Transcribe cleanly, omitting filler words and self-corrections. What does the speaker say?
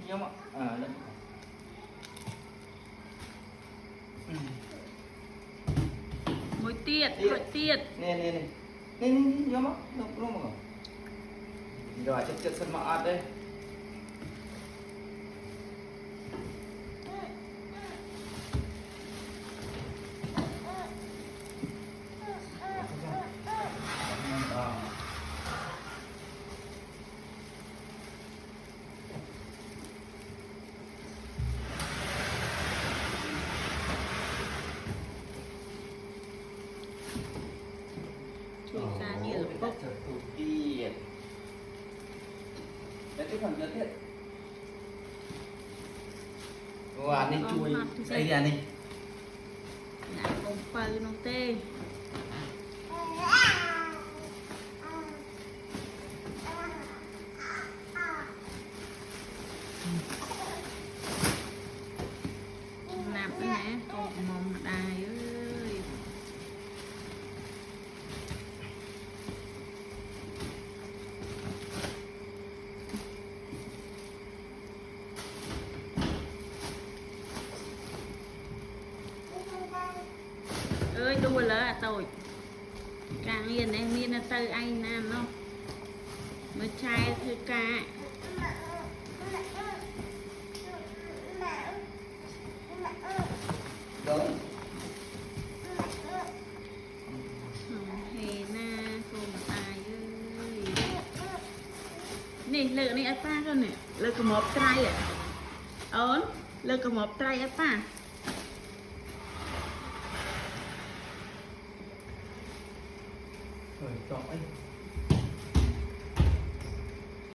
nhóm ạ lên mối tiệt nè nhóm á nó mà rồi chất sân mạ ạt đây chui ra nhiều bốc tiệt đấy cái phần giới thiệu wow nên chui đây là này không phải nó tê làm cái này còn mong đài ơi ơi đua lỡ tội càng yên em miên là từ anh nam không mới trai thư ca đúng hề na cùng tài ơi nè lỡ này apa rồi nè lỡ có một trai à ớn lỡ có một trai apa rồi chọn anh